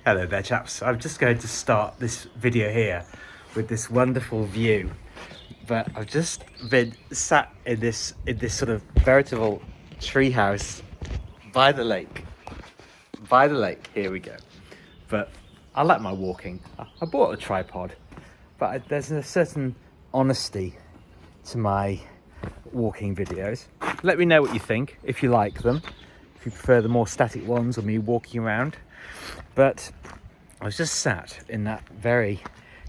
Hello there chaps, I'm just going to start this video here with this wonderful view, but I've just been sat in this sort of veritable treehouse by the lake, here we go. But I like my walking. I bought a tripod, but there's a certain honesty to my walking videos. Let me know what you think, if you like them, if you prefer the more static ones or me walking around. But I was just sat in that very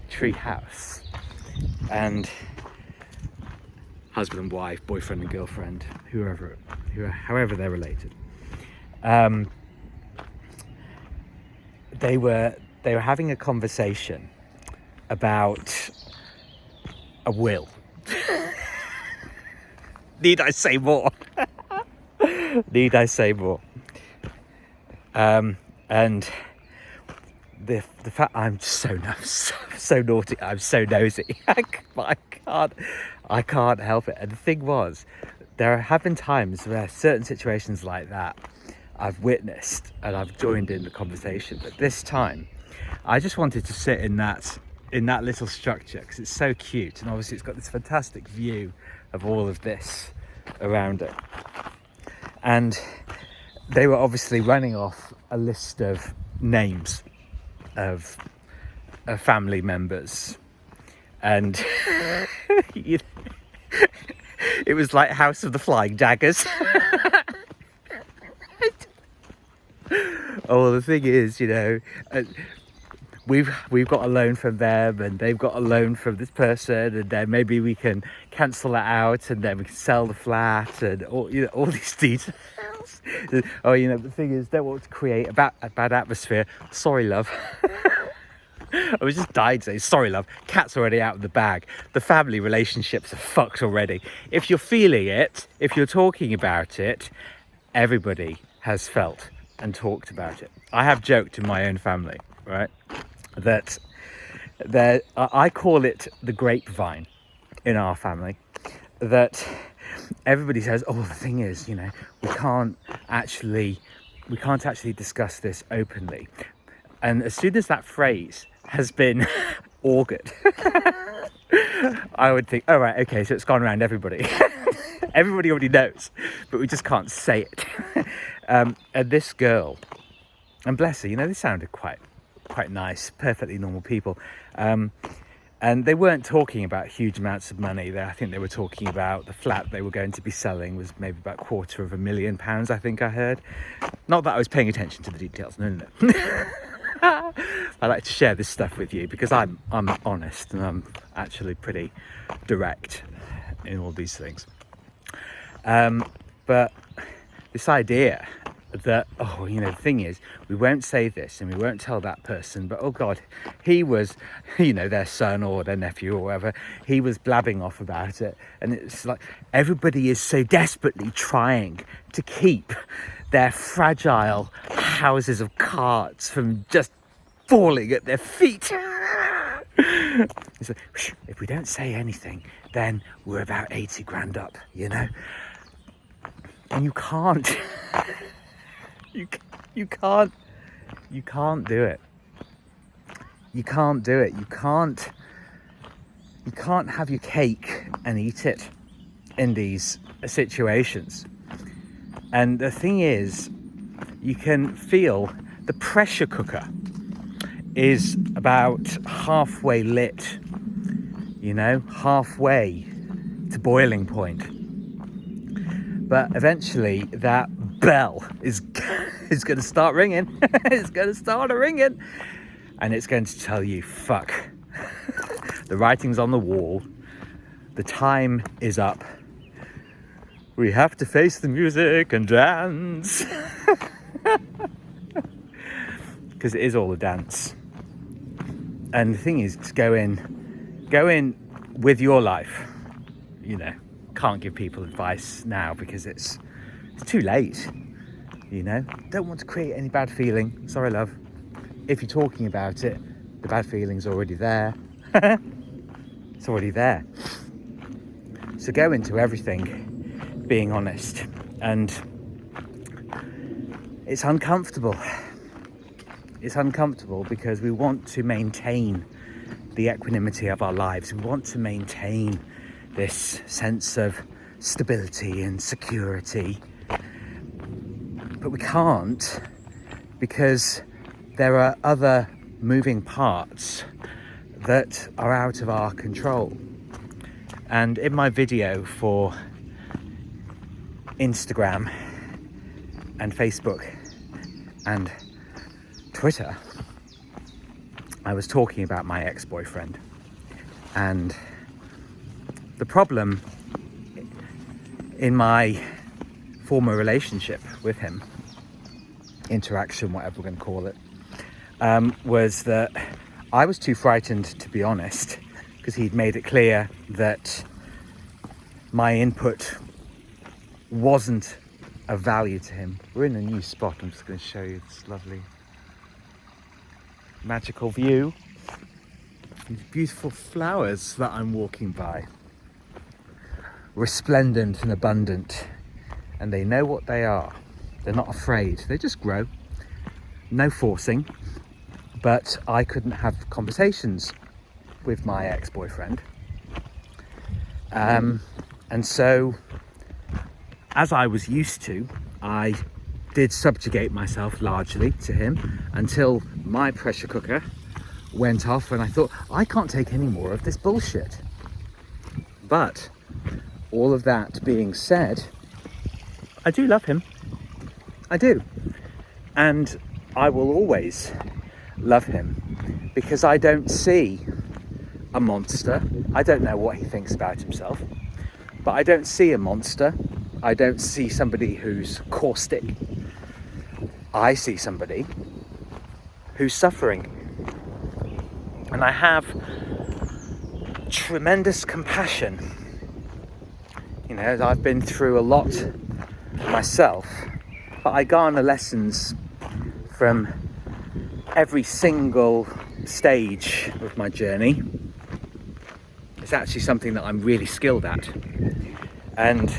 tree house, and husband and wife, boyfriend and girlfriend, however they're related, they were having a conversation about a will. Need I say more? Need I say more? And the fact I'm so naughty, I'm so nosy, I can't help it. And the thing was, there have been times where certain situations like that I've witnessed and I've joined in the conversation, but this time I just wanted to sit in that little structure because it's so cute, and obviously it's got this fantastic view of all of this around it. And they were obviously running off a list of names of family members, and it was like House of the Flying Daggers. Oh, the thing is, we've got a loan from them and they've got a loan from this person, and then maybe we can cancel that out and then we can sell the flat and all these details. Oh, the thing is, don't want to create a bad atmosphere. Sorry, love. I was just dying to say, sorry, love. Cat's already out of the bag. The family relationships are fucked already. If you're feeling it, if you're talking about it, everybody has felt and talked about it. I have joked in my own family, right, that I call it the grapevine in our family, that everybody says, oh, the thing is, we can't actually discuss this openly. And as soon as that phrase has been augured, I would think, oh, right, okay, so it's gone around everybody. Everybody already knows, but we just can't say it. And this girl, and bless her, they sounded quite nice, perfectly normal people. And they weren't talking about huge amounts of money. I think they were talking about the flat they were going to be selling was maybe about £250,000, I think I heard. Not that I was paying attention to the details, no. I like to share this stuff with you because I'm honest and I'm actually pretty direct in all these things. But this idea that, the thing is, we won't say this and we won't tell that person, but oh God, he was, their son or their nephew or whatever, he was blabbing off about it. And it's like everybody is so desperately trying to keep their fragile houses of cards from just falling at their feet. It's like, if we don't say anything, then we're about 80 grand up, and you can't. You can't do it. You can't do it. You can't have your cake and eat it in these situations. And the thing is, you can feel the pressure cooker is about halfway lit, halfway to boiling point. But eventually that bell is going to start ringing. It's going to start ringing, and it's going to tell you, fuck, the writing's on the wall, the time is up, we have to face the music and dance. Because it is all a dance. And the thing is, go in with your life. Can't give people advice now because it's too late. Don't want to create any bad feeling. Sorry, love. If you're talking about it, the bad feeling's already there. It's already there. So go into everything being honest, and it's uncomfortable. It's uncomfortable because we want to maintain the equanimity of our lives. We want to maintain this sense of stability and security. But we can't, because there are other moving parts that are out of our control. And in my video for Instagram and Facebook and Twitter, I was talking about my ex-boyfriend and the problem in my former relationship with him, interaction, whatever we're going to call it, was that I was too frightened to be honest, because he'd made it clear that my input wasn't of value to him. We're in a new spot. I'm just going to show you this lovely magical view. These beautiful flowers that I'm walking by, resplendent and abundant, and they know what they are. They're not afraid, they just grow. No forcing. But I couldn't have conversations with my ex-boyfriend, and so, as I was used to, I did subjugate myself largely to him until my pressure cooker went off and I thought, I can't take any more of this bullshit. But all of that being said, I do love him. I do. And I will always love him, because I don't see a monster. I don't know what he thinks about himself, but I don't see a monster. I don't see somebody who's caustic. I see somebody who's suffering. And I have tremendous compassion. You know, I've been through a lot myself, but I garner lessons from every single stage of my journey. It's actually something that I'm really skilled at. And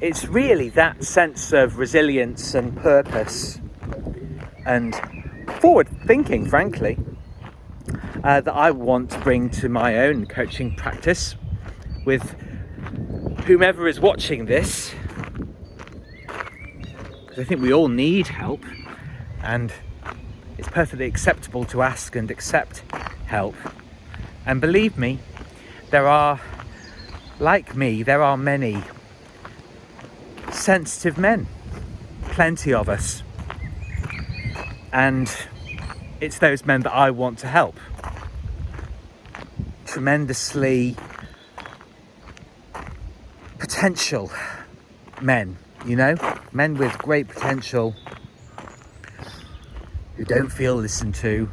it's really that sense of resilience and purpose and forward thinking, frankly, that I want to bring to my own coaching practice with whomever is watching this. Because I think we all need help, and it's perfectly acceptable to ask and accept help. And believe me, there are, like me, there are many sensitive men, plenty of us. And it's those men that I want to help. Tremendously potential men, you know, men with great potential who don't feel listened to,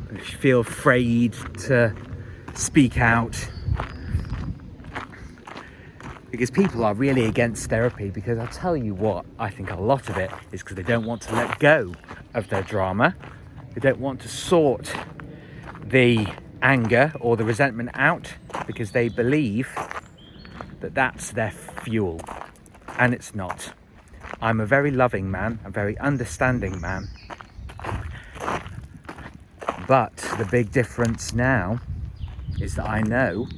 who feel afraid to speak out, because people are really against therapy. Because I'll tell you what, I think a lot of it is because they don't want to let go of their drama. They don't want to sort the anger or the resentment out, because they believe that that's their fuel, and it's not. I'm a very loving man, a very understanding man, but the big difference now is that I know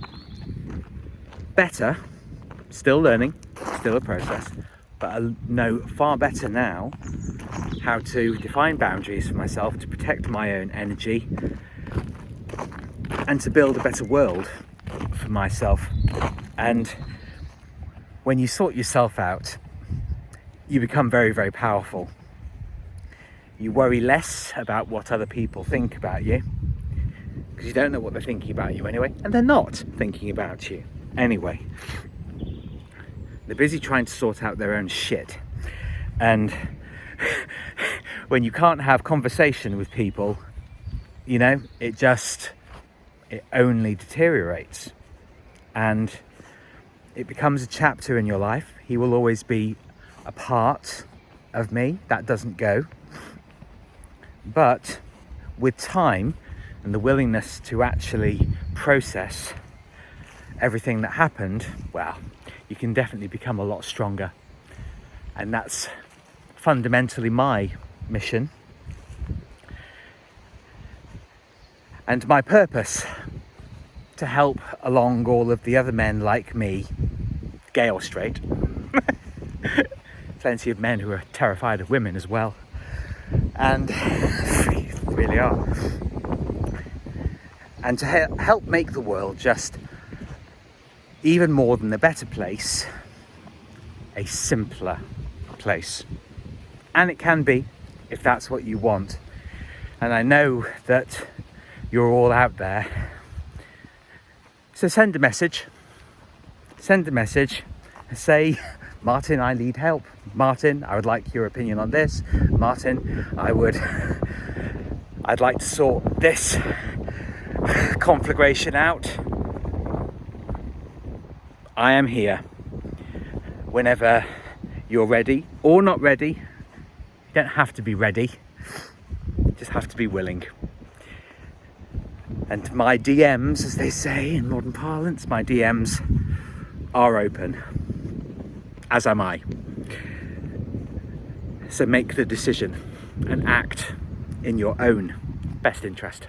better, still learning, still a process, but I know far better now how to define boundaries for myself, to protect my own energy, and to build a better world for myself. And when you sort yourself out, you become very, very powerful. You worry less about what other people think about you, because you don't know what they're thinking about you anyway, and they're not thinking about you anyway. They're busy trying to sort out their own shit. And when you can't have conversation with people, you know, it only deteriorates. And it becomes a chapter in your life. He will always be a part of me. That doesn't go. But with time and the willingness to actually process everything that happened, well, you can definitely become a lot stronger. And that's fundamentally my mission. And my purpose, to help along all of the other men like me, gay or straight. Plenty of men who are terrified of women as well. And really are. And to help make the world just even more than a better place, a simpler place. And it can be, if that's what you want. And I know that you're all out there. So send a message. Send a message and say, Martin, I need help. Martin, I would like your opinion on this. Martin, I'd like to sort this conflagration out. I am here whenever you're ready or not ready. You don't have to be ready, you just have to be willing. And my DMs, as they say in modern parlance, my DMs are open, as am I. So make the decision and act in your own best interest.